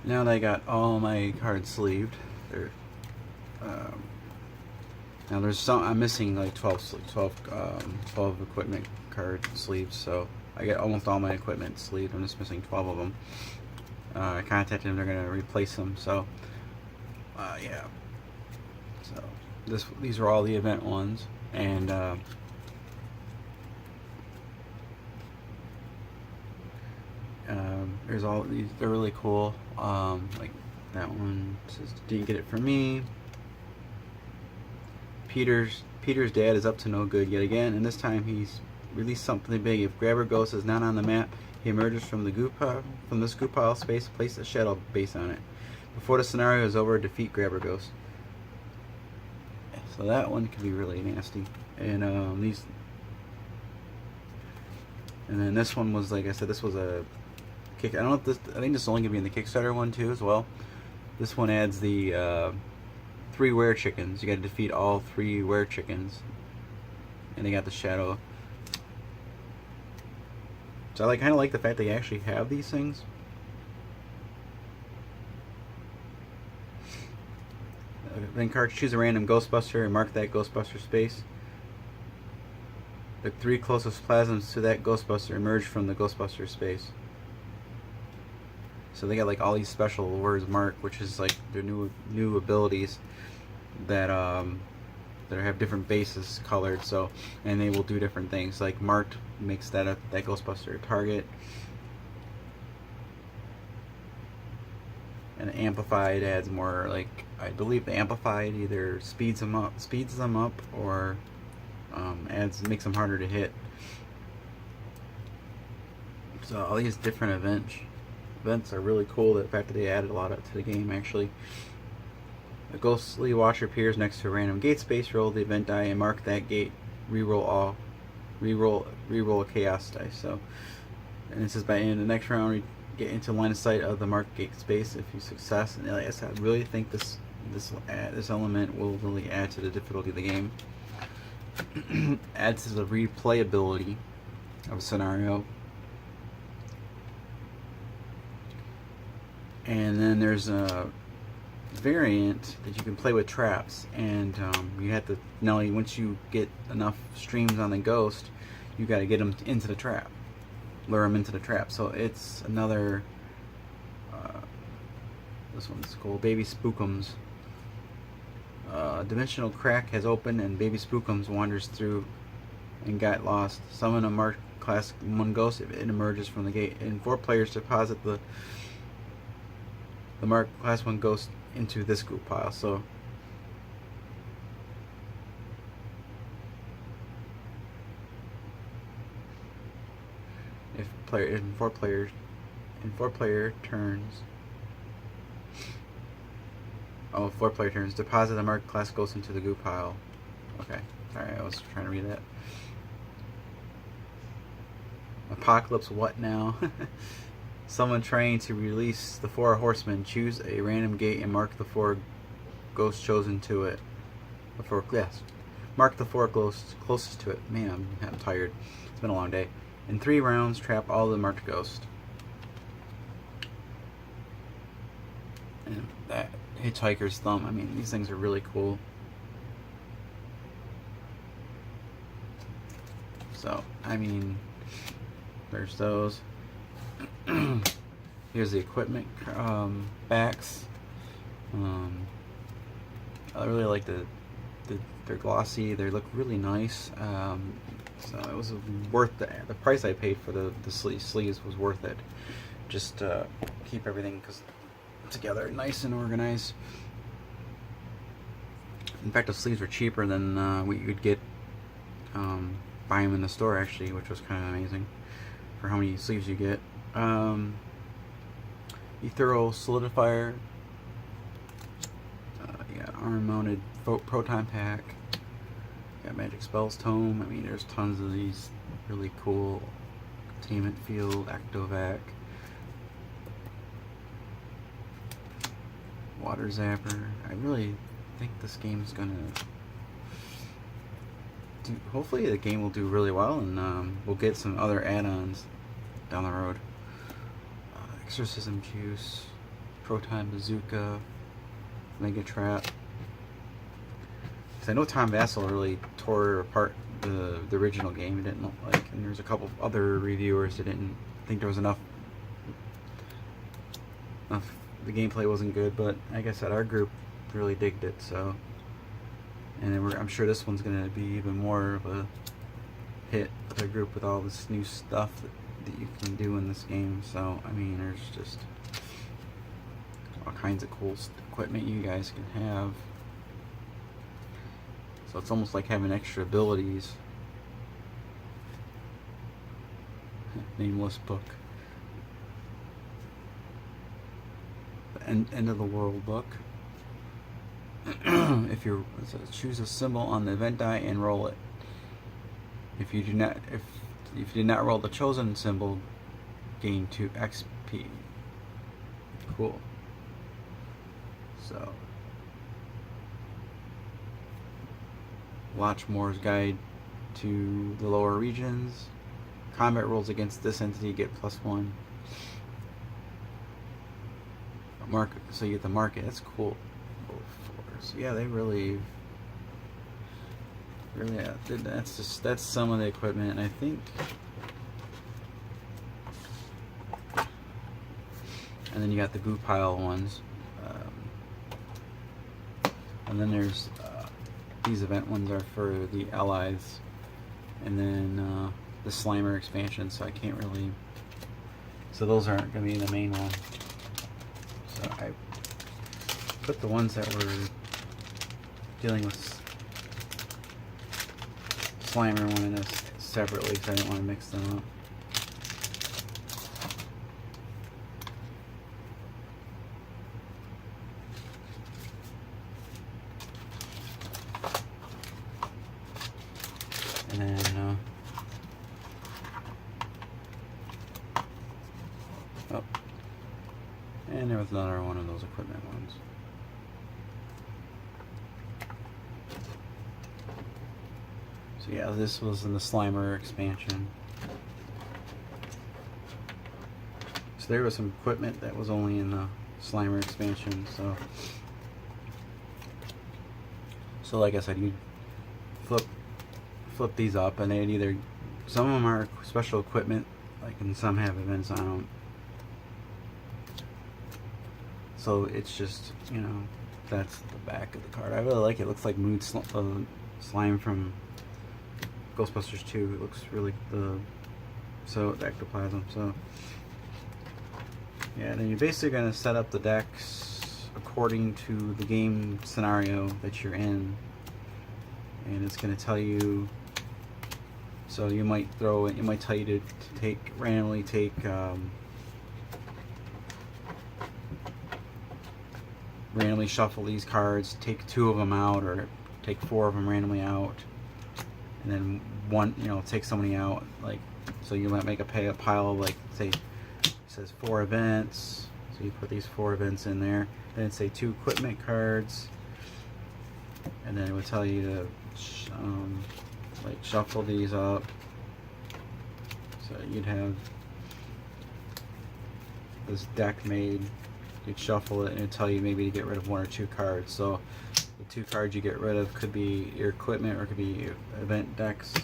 Now that I got all my cards sleeved, there. Um, Now there's some I'm missing like 12 equipment card sleeves, so I get almost all my equipment sleeved. I'm just missing 12 of them. I contacted them; they're gonna replace them. So yeah. So these are all the event ones, and there's all these. They're really cool. Like that one says, "Didn't get it for me." Peter's dad is up to no good yet again, and this time he's released something big. If Grabber Ghost is not on the map, he emerges from the this goo pile space, place a shadow base on it. Before the scenario is over, defeat Grabber Ghost. So that one can be really nasty. And and then this one was, like I said, this was a kick. I don't know if this. I think this is only gonna be in the Kickstarter one too as well. This one adds the 3 were chickens. You got to defeat all 3 were chickens, and they got the shadow. So I kind of like the fact that you actually have these things. Then cards, choose a random Ghostbuster and mark that Ghostbuster space. The 3 closest plasms to that Ghostbuster emerge from the Ghostbuster space. So they got like all these special words marked, which is like their new abilities that that have different bases colored. So, and they will do different things. Like marked makes that Ghostbuster a target, and amplified adds more. Like I believe the amplified either speeds them up, or makes them harder to hit. So all these different events are really cool. The fact that they added a lot to the game actually. A ghostly watcher appears next to a random gate space. Roll the event die and mark that gate. Reroll a chaos dice. So, and this is by end of the next round. We get into line of sight of the marked gate space if you success. And like I said, I really think this element will really add to the difficulty of the game. Adds to the replayability of a scenario. And then there's a variant that you can play with traps, and you have to once you get enough streams on the ghost, you got to get them into the trap, lure them into the trap. So it's another. This one's cool. Baby Spookums. Dimensional crack has opened, and Baby Spookums wanders through and got lost. Summon a marked Class 1 ghost if it emerges from the gate, and 4 players deposit the marked Class 1 ghost into this group pile. So if 4 player turns, 4 player turns, deposit the marked class ghost into the goo pile. Okay, sorry, I was trying to read that. Apocalypse, what now? Someone trying to release the 4 horsemen. Choose a random gate and mark the 4 ghosts chosen to it. Mark the 4 ghosts closest to it. Man, I'm tired. It's been a long day. In 3 rounds, trap all the marked ghosts. And that Hitchhiker's Thumb. I mean, these things are really cool. So, I mean, there's those. Here's the equipment backs. I really like they're glossy. They look really nice. So it was worth the price I paid for the sleeves was worth it. Just keep everything together, nice and organized. In fact, the sleeves were cheaper than what you could get buy them in the store actually, which was kind of amazing for how many sleeves you get. Ethereal Solidifier. You got arm-mounted proton pack. You got Magic Spells Tome. I mean, there's tons of these really cool. Containment Field, Actovac, Water Zapper. I really think this game's gonna do. Hopefully, the game will do really well, and we'll get some other add-ons down the road. Exorcism Juice, Proton Bazooka, Mega Trap. Because I know Tom Vassell really tore apart the original game. He didn't like, and there's a couple other reviewers that didn't think there was enough. The gameplay wasn't good, but like I said, our group really digged it. So, and I'm sure this one's gonna be even more of a hit with our group with all this new stuff that you can do in this game. So, I mean, there's just all kinds of cool equipment you guys can have. So it's almost like having extra abilities. Nameless book. The end of the world book. If you choose a symbol on the event die and roll it. If you did not roll the chosen symbol, gain 2 XP. Cool. So, Watchmore's Guide to the Lower Regions. Combat rolls against this entity get +1. Market, so you get the market. That's cool. So yeah, they really that's some of the equipment. And I think, and then you got the goo pile ones, and then there's these event ones are for the allies, and then the Slimer expansion. So I can't really. So those aren't going to be the main one. So I put the ones that were dealing with Slimer one in this separately because I didn't want to mix them up. And then oh, and there was another one of those equipment ones. So yeah, this was in the Slimer expansion. So there was some equipment that was only in the Slimer expansion. So like I said, you flip these up, and they'd either, some of them are special equipment, like, and some have events on them. So it's just, you know, that's the back of the card. I really like it. It looks like Mood Slime from Ghostbusters 2. It looks really so ectoplasm. So yeah, then you're basically gonna set up the decks according to the game scenario that you're in, and it's gonna tell you. So you might throw it. It might tell you to randomly take. Randomly shuffle these cards, take 2 of them out, or take 4 of them randomly out, and then one, you know, take somebody out. Like, so you might make a pile of, like, say, it says 4 events, so you put these 4 events in there. Then it'd say 2 equipment cards, and then it would tell you to like shuffle these up. So you'd have this deck made. You'd shuffle it and it'd tell you maybe to get rid of 1 or 2 cards. So the 2 cards you get rid of could be your equipment or it could be your event decks.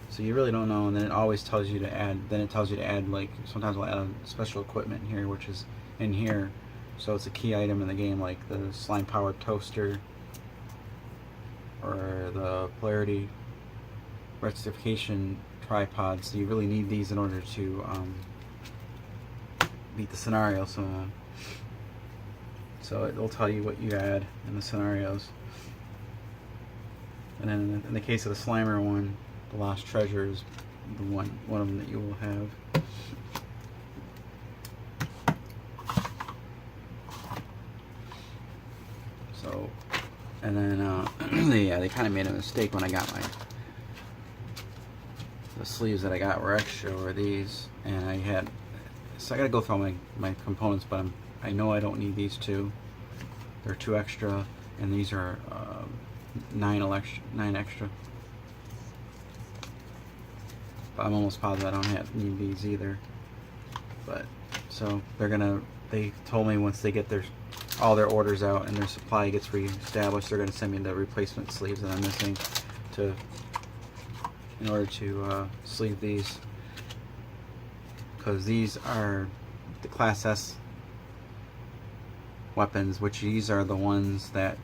So you really don't know, and then it always tells you to add. Then it tells you to add, like, sometimes we'll add a special equipment here, which is in here. So it's a key item in the game, like the slime powered toaster or the polarity rectification tripod. So you really need these in order to beat the scenario. So it'll tell you what you add in the scenarios. And then in the case of the Slimer one, the Lost Treasure is the one of them that you will have. So, and then yeah, they kind of made a mistake when I got the sleeves that I got were extra, were these, and so I gotta go through all my components, but I know I don't need these 2. They're 2 extra, and these are 9 extra. But I'm almost positive I don't need these either. But so they're gonna they told me once they get all their orders out and their supply gets reestablished, they're going to send me the replacement sleeves that I'm missing in order to sleeve these, because these are the Class S weapons, which these are the ones that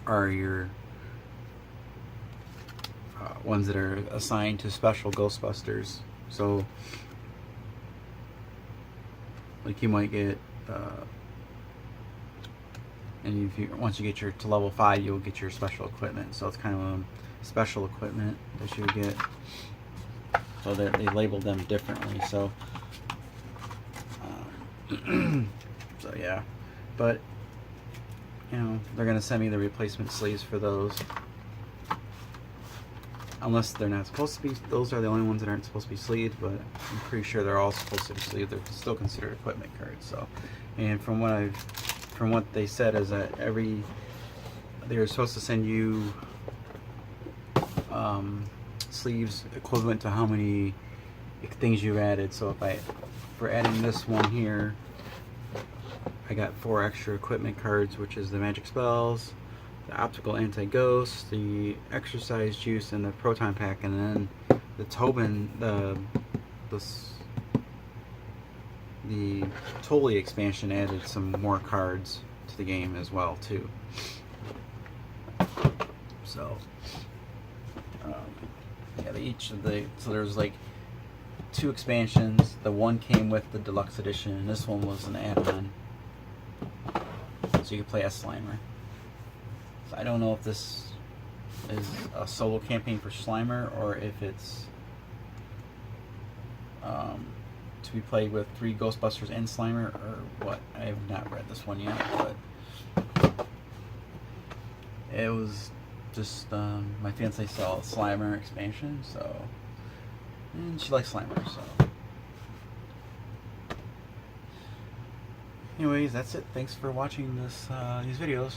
are your ones that are assigned to special Ghostbusters. So like you might get and once you get to level 5, you'll get your special equipment. So it's kind of special equipment that you get, so that they label them differently. So so yeah, but you know, they're gonna send me the replacement sleeves for those, unless they're not supposed to be. Those are the only ones that aren't supposed to be sleeved, but I'm pretty sure they're all supposed to be sleeved. They're still considered equipment cards. So, and from what they said is that they were supposed to send you sleeves equivalent to how many things you've added. So for adding this one here, I got 4 extra equipment cards, which is the magic spells, the optical anti-ghost, the exercise juice, and the proton pack. And then the Tobin, the Totally expansion added some more cards to the game as well too. So yeah, so there's like 2 expansions. The one came with the deluxe edition, and this one was an add-on, so you can play as Slimer. So I don't know if this is a solo campaign for Slimer, or if it's to be played with 3 Ghostbusters and Slimer, or what. I have not read this one yet, but it was just my fiance saw a Slimer expansion, so, and she likes Slimer, so. Anyways, that's it. Thanks for watching these videos.